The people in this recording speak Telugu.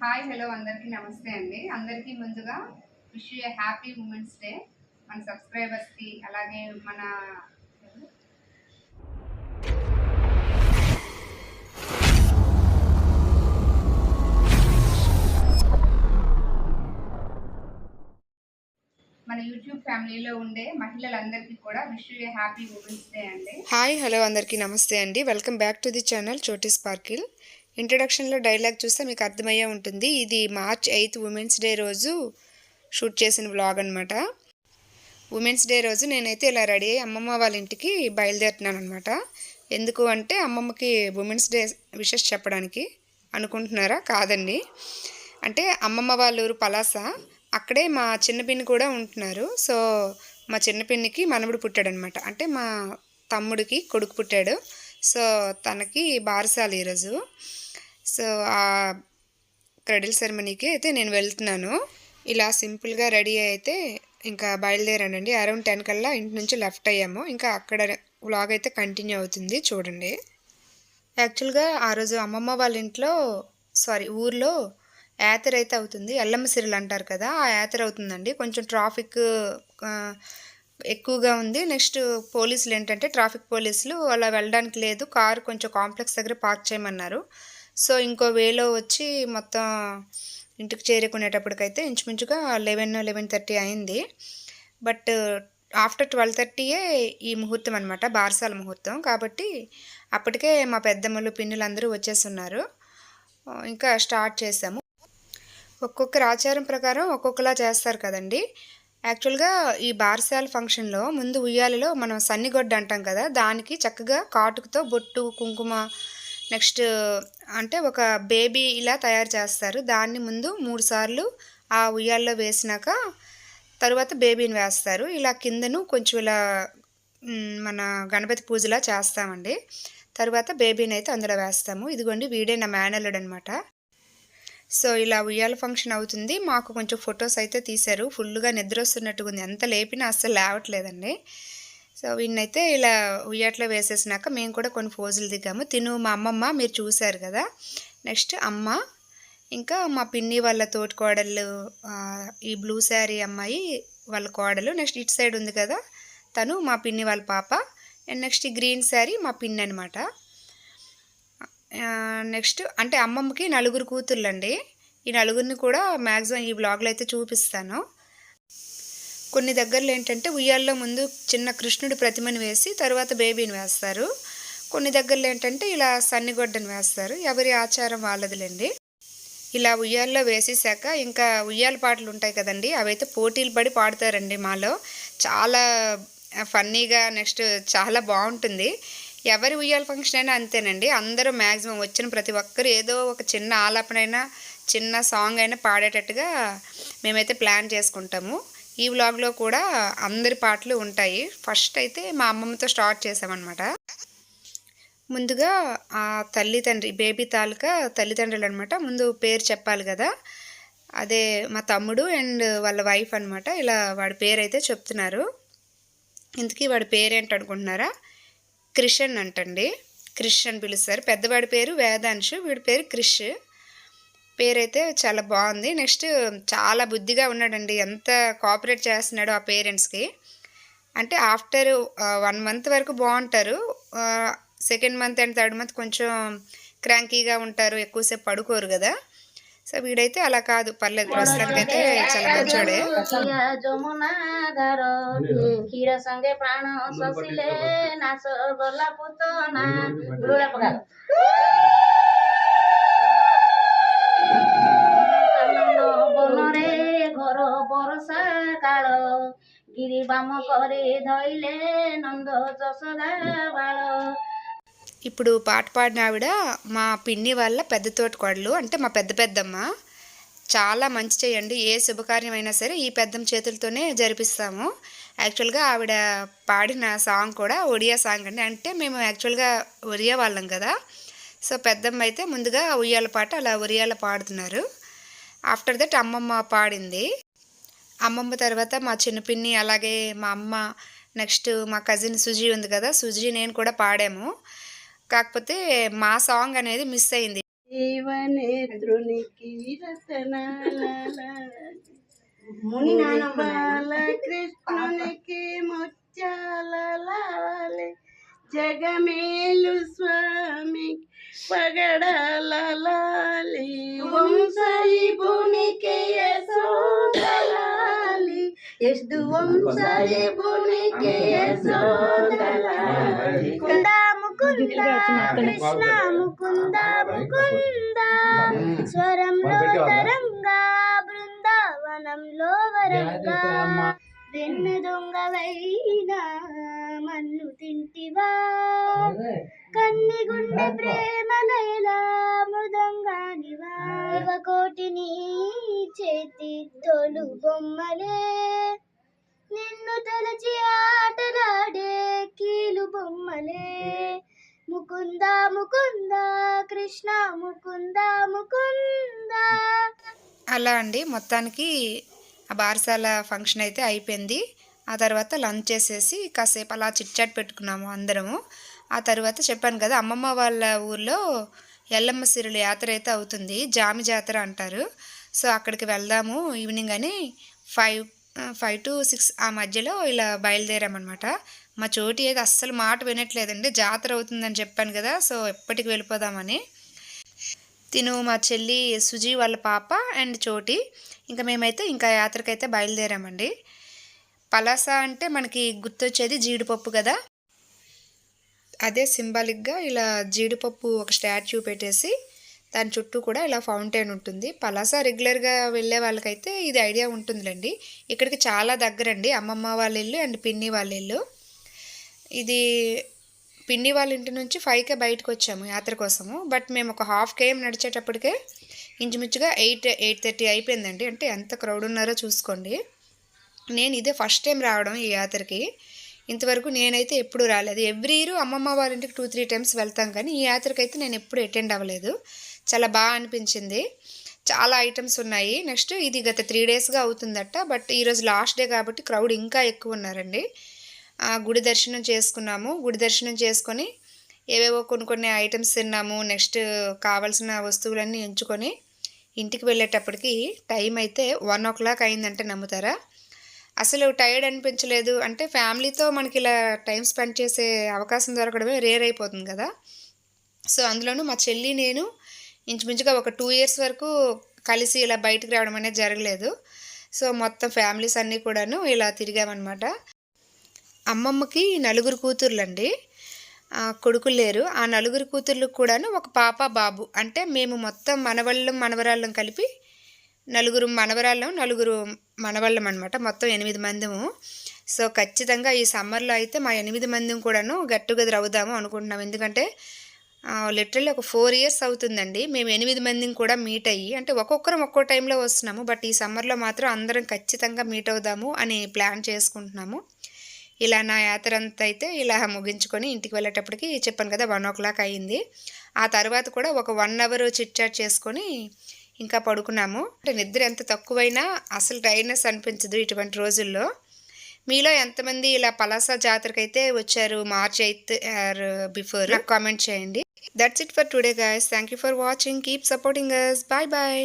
హాయ్ హలో అందరికీ నమస్తే అండి. అందరికీ ముందుగా wish you a happy women's day. మన సబ్స్క్రైబర్స్కి అలాగే మన యూట్యూబ్ ఫ్యామిలీలో ఉండే మహిళలందరికీ కూడా wish you a happy women's day అండి. హాయ్ హలో అందరికీ నమస్తే అండి. Welcome back to the channel Choti sparkle. ఇంట్రడక్షన్లో డైలాగ్ చూస్తే మీకు అర్థమయ్యే ఉంటుంది. ఇది మార్చ్ 8 ఉమెన్స్ డే రోజు షూట్ చేసిన వ్లాగ్ అనమాట. ఉమెన్స్ డే రోజు నేనైతే ఇలా రెడీ అయ్యి అమ్మమ్మ వాళ్ళ ఇంటికి బయలుదేరుతున్నాను అనమాట. ఎందుకు అంటే అమ్మమ్మకి ఉమెన్స్ డే విషెస్ చెప్పడానికి. అనుకుంటున్నారా? కాదండి. అంటే అమ్మమ్మ వాళ్ళ ఊరు పలాస, అక్కడే మా చిన్న పిన్ని కూడా ఉంటున్నారు. సో మా చిన్న పిన్నికి మనవడు పుట్టాడనమాట. అంటే మా తమ్ముడికి కొడుకు పుట్టాడు. సో తనకి బారసాలు ఈరోజు. సో ఆ క్రెడిల్ సెరమనీకి అయితే నేను వెళ్తున్నాను. ఇలా సింపుల్గా రెడీ అయితే ఇంకా బయలుదేరానండి. అరౌండ్ 10 కల్లా ఇంటి నుంచి లెఫ్ట్ అయ్యాము. ఇంకా అక్కడ వ్లాగ్ అయితే కంటిన్యూ అవుతుంది, చూడండి. యాక్చువల్గా ఆ రోజు అమ్మమ్మ వాళ్ళ ఇంట్లో ఊర్లో యాత్ర అయితే అవుతుంది. ఎల్లమ్మ సిరలు అంటారు కదా, ఆ యాత్ర అవుతుందండి. కొంచెం ట్రాఫిక్ ఎక్కువగా ఉంది. నెక్స్ట్ పోలీసులు ఏంటంటే ట్రాఫిక్ పోలీసులు అలా వెళ్ళడానికి లేదు, కారు కొంచెం కాంప్లెక్స్ దగ్గర పార్క్ చేయమన్నారు. సో ఇంకో వేలో వచ్చి మొత్తం ఇంటికి చేరుకునేటప్పటికైతే ఇంచుమించుగా 11-11:30 అయింది. బట్ ఆఫ్టర్ 12:30 ఈ ముహూర్తం అనమాట, బారసాల ముహూర్తం. కాబట్టి అప్పటికే మా పెద్దమ్మలు పిన్నులు అందరూ వచ్చేస్తున్నారు. ఇంకా స్టార్ట్ చేసాము. ఒక్కొక్కరి ఆచారం ప్రకారం ఒక్కొక్కలా చేస్తారు కదండి. యాక్చువల్గా ఈ బారసాల ఫంక్షన్లో ముందు ఉయ్యాలలో మనం సన్నిగొడ్డ అంటాం కదా, దానికి చక్కగా కాటుకుతో బొట్టు కుంకుమ, నెక్స్ట్ అంటే ఒక బేబీ ఇలా తయారు చేస్తారు. దాన్ని ముందు 3 సార్లు ఆ ఉయ్యాల్లో వేసినాక తర్వాత బేబీని వేస్తారు. ఇలా కిందను కొంచెం ఇలా మన గణపతి పూజలా చేస్తామండి. తర్వాత బేబీని అయితే అందులో వేస్తాము. ఇదిగోండి వీడే నా మేనల్లుడు అనమాట. సో ఇలా ఉయ్యాల ఫంక్షన్ అవుతుంది. మాకు కొంచెం ఫొటోస్ అయితే తీశారు. ఫుల్గా నిద్ర వస్తున్నట్టుగా ఉంది, ఎంత లేపినా అస్సలు లేవట్లేదండి. సో వీన్నైతే ఇలా ఉయ్యాట్లో వేసేసినాక మేము కూడా కొన్ని పోజులు దిగాము. తిను మా అమ్మమ్మ మీరు చూశారు కదా. నెక్స్ట్ అమ్మ, ఇంకా మా పిన్ని వాళ్ళ తోటి కోడళ్ళు, ఈ బ్లూ శారీ అమ్మాయి వాళ్ళ కోడలు, నెక్స్ట్ ఇటు సైడ్ ఉంది కదా తను మా పిన్ని వాళ్ళ పాప, అండ్ నెక్స్ట్ ఈ గ్రీన్ శారీ మా పిన్ని అనమాట. నెక్స్ట్ అంటే అమ్మమ్మకి 4 కూతుర్లు అండి. ఈ 4ని కూడా మ్యాక్సిమం ఈ బ్లాగ్లో అయితే చూపిస్తాను. కొన్ని దగ్గరలో ఏంటంటే ఉయ్యాల్లో ముందు చిన్న కృష్ణుడి ప్రతిమని వేసి తర్వాత బేబీని వేస్తారు. కొన్ని దగ్గరలో ఏంటంటే ఇలా సన్నిగొడ్డని వేస్తారు. ఎవరి ఆచారం వాళ్ళదిలేండి. ఇలా ఉయ్యాల్లో వేసేసాక ఇంకా ఉయ్యాల పాటలు ఉంటాయి కదండి, అవైతే పోటీలు పడి పాడతారండి మాలో. చాలా ఫన్నీగా, నెక్స్ట్ చాలా బాగుంటుంది. ఎవరి ఉయ్యాల ఫంక్షన్ అయినా అంతేనండి. అందరూ మ్యాక్సిమం వచ్చిన ప్రతి ఒక్కరు ఏదో ఒక చిన్న ఆలాపనైనా చిన్న సాంగ్ అయినా పాడేటట్టుగా మేమైతే ప్లాన్ చేసుకుంటాము. ఈ వ్లాగ్లో కూడా అందరి పాటలు ఉంటాయి. ఫస్ట్ అయితే మా అమ్మమ్మతో స్టార్ట్ చేసామన్నమాట. ముందుగా ఆ తల్లిదండ్రి బేబీ తాలూకా తల్లిదండ్రులు అనమాట. ముందు పేరు చెప్పాలి కదా, అదే మా తమ్ముడు అండ్ వాళ్ళ వైఫ్ అనమాట. ఇలా వాడి పేరు అయితే చెప్తున్నారు. ఇంతకీ వాడి పేరేంటి అనుకుంటున్నారా? క్రిషన్ అంటండి. క్రిష్ అని పిలుస్తారు. పెద్దవాడి పేరు వేదాంశు, వీడి పేరు క్రిష్. పేరైతే చాలా బాగుంది. నెక్స్ట్ చాలా బుద్ధిగా ఉన్నాడండి, ఎంత కోఆపరేట్ చేస్తున్నాడు ఆ పేరెంట్స్కి. అంటే ఆఫ్టర్ 1 మంత్ వరకు బాగుంటారు. Second month and third month కొంచెం క్రాంకీగా ఉంటారు, ఎక్కువసేపు పడుకోరు కదా. సో వీడైతే అలా కాదు, పర్లేదు, ప్రస్తుతానికి అయితే చాలా మంచోడే. କ୍ଷୀର ସଙ୍ଗେ ପ୍ରାଣ ଶୋଷିଲେ ନାଶ ଗଲା ପୁତନା ବନରେ ଘର ବରସା କାଳ గిరి బామ కరే ధైలే నంద జసదా బాళ. ఇప్పుడు పాట పాడిన ఆవిడ మా పిన్ని వాళ్ళ పెద్ద తోటి కోడలు, అంటే మా పెద్దమ్మ. చాలా మంచి చేయండి, ఏ శుభకార్యం అయినా సరే ఈ పెద్దమ్మ చేతులతోనే జరిపిస్తాము. యాక్చువల్గా ఆవిడ పాడిన సాంగ్ కూడా ఒడియా సాంగ్ అండి. అంటే మేము యాక్చువల్గా ఒరియా వాళ్ళం కదా. సో పెద్దమ్మ అయితే ముందుగా ఉయ్యాల పాట అలా ఒరియాలో పాడుతున్నారు. ఆఫ్టర్ దట్ అమ్మమ్మ పాడింది. అమ్మమ్మ తర్వాత మా చిన్నపిన్ని, అలాగే మా అమ్మ, నెక్స్ట్ మా కజిన్ సుజీ ఉంది కదా, సుజీ నేను కూడా పాడాము. కాకపోతే మా సాంగ్ అనేది మిస్ అయింది. జీవనేత్రునికి రతనాల బాలకృష్ణునికి ముత్యాల లాలే జగమేలు స్వామి పగడాల లాలి వంశీభునికి యశోదలాలి ఎస్దు వంశీభునికి యశోదలాలి ముకుంద ముకుంద కృష్ణ ముకుంద ముకుంద స్వరంలో తరంగా బృందావనంలో వరంగా వెన్ను దొంగవైనా మన్ను తింటివా కన్ని గుండె ప్రేమ నయలా మృదంగానివా కోటిని చేతి తోలు బొమ్మలే నిన్ను తలచి ఆటలాడే కీలు బొమ్మలే ముకుంద ముకుంద కృష్ణ ముకుంద ముకుంద. అలా అండి మొత్తానికి ఆ బారసాల ఫంక్షన్ అయితే అయిపోయింది. ఆ తర్వాత లంచ్ చేసేసి కాసేపు అలా చిట్చాట్ పెట్టుకున్నాము అందరము. ఆ తర్వాత చెప్పాను కదా అమ్మమ్మ వాళ్ళ ఊర్లో ఎల్లమ్మ సిరుల యాత్ర అయితే అవుతుంది, జామి జాతర అంటారు. సో అక్కడికి వెళ్దాము ఈవినింగ్ అని 5 to 6 ఆ మధ్యలో ఇలా బయలుదేరామన్నమాట. మా చోటి అయితే అస్సలు మాట వినట్లేదండి, జాతర అవుతుందని చెప్పాను కదా, సో ఎప్పటికి వెళ్ళిపోదామని. తిను మా చెల్లి సుజీ వాళ్ళ పాప అండ్ చోటి ఇంకా మేమైతే ఇంకా యాత్రకైతే బయలుదేరామండి. పలాస అంటే మనకి గుర్తొచ్చేది జీడిపప్పు కదా, అదే సింబాలిక్గా ఇలా జీడిపప్పు ఒక స్టాచ్యూ పెట్టేసి దాని చుట్టూ కూడా ఇలా ఫౌంటైన్ ఉంటుంది. పలాస రెగ్యులర్గా వెళ్ళే వాళ్ళకైతే ఇది ఐడియా ఉంటుందిలేండి. ఇక్కడికి చాలా దగ్గరండి అమ్మమ్మ వాళ్ళ ఇల్లు అండ్ పిన్ని వాళ్ళ ఇల్లు. ఇది పిన్ని వాళ్ళ ఇంటి నుంచి 5కే బయటకు వచ్చాము యాత్ర కోసము. బట్ మేము ఒక 1/2 km నడిచేటప్పటికే ఇంచుమించుగా 8:30 అయిపోయిందండి. అంటే ఎంత క్రౌడ్ ఉన్నారో చూసుకోండి. నేను ఇదే ఫస్ట్ టైం రావడం ఈ యాత్రకి. ఇంతవరకు నేనైతే ఎప్పుడు రాలేదు. ఎవ్రీ ఇయర్ అమ్మమ్మ వాళ్ళ ఇంటికి 2-3 times వెళ్తాం, కానీ ఈ యాత్రకైతే నేను ఎప్పుడు అటెండ్ అవ్వలేదు. చాలా బాగా అనిపించింది. చాలా ఐటమ్స్ ఉన్నాయి. నెక్స్ట్ ఇది గత 3 daysగా అవుతుందట, బట్ ఈరోజు లాస్ట్ డే కాబట్టి క్రౌడ్ ఇంకా ఎక్కువ ఉన్నారండి. గుడి దర్శనం చేసుకున్నాము. గుడి దర్శనం చేసుకొని ఏవేవో కొన్ని ఐటమ్స్ తిన్నాము. నెక్స్ట్ కావాల్సిన వస్తువులన్నీ ఎంచుకొని ఇంటికి వెళ్ళేటప్పటికి టైం అయితే 1 o'clock అయిందంటే నమ్ముతారా? అసలు టైర్డ్ అనిపించలేదు. అంటే ఫ్యామిలీతో మనకి ఇలా టైం స్పెండ్ చేసే అవకాశం దొరకడమే రేర్ అయిపోతుంది కదా. సో అందులోనూ మా చెల్లి నేను ఇంచుమించుగా ఒక 2 years వరకు కలిసి ఇలా బయటకు రావడం అనేది జరగలేదు. సో మొత్తం ఫ్యామిలీస్ అన్నీ కూడాను ఇలా తిరిగామన్నమాట. అమ్మమ్మకి 4 కూతుర్లండి, కొడుకులు లేరు. ఆ 4 కూతుర్లకు కూడాను ఒక పాప బాబు. అంటే మేము మొత్తం మనవరాళ్ళం కలిపి 4 మనవరాళ్ళం 4 మనవాళ్ళం అనమాట. మొత్తం 8 మందిము. సో ఖచ్చితంగా ఈ సమ్మర్లో అయితే మా 8 మందిం కూడాను గెట్ టుగెదర్ అవుదాము అనుకుంటున్నాం. ఎందుకంటే లిటరల్లీ ఒక 4 years అవుతుందండి మేము 8 మందిని కూడా మీట్ అయ్యి. అంటే ఒక్కొక్కరం ఒక్కో టైంలో వస్తున్నాము, బట్ ఈ సమ్మర్లో మాత్రం అందరం ఖచ్చితంగా మీట్ అవుదాము అని ప్లాన్ చేసుకుంటున్నాము. ఇలా నా యాత్ర అంతా అయితే ఇలా ముగించుకొని ఇంటికి వెళ్ళేటప్పటికి చెప్పాను కదా 1 o'clock అయ్యింది. ఆ తర్వాత కూడా ఒక 1 hour చిట్ చాట్ చేసుకొని ఇంకా పడుకున్నాము. అంటే నిద్ర ఎంత తక్కువైనా అసలు టైర్డ్నెస్ అనిపించదు ఇటువంటి రోజుల్లో. మీలో ఎంతమంది ఇలా పలాస జాతరకైతే వచ్చారు March 8th ఆర్ బిఫోర్ నాకు కామెంట్ చేయండి. That's it for today guys. Thank you for watching. Keep supporting us. Bye bye.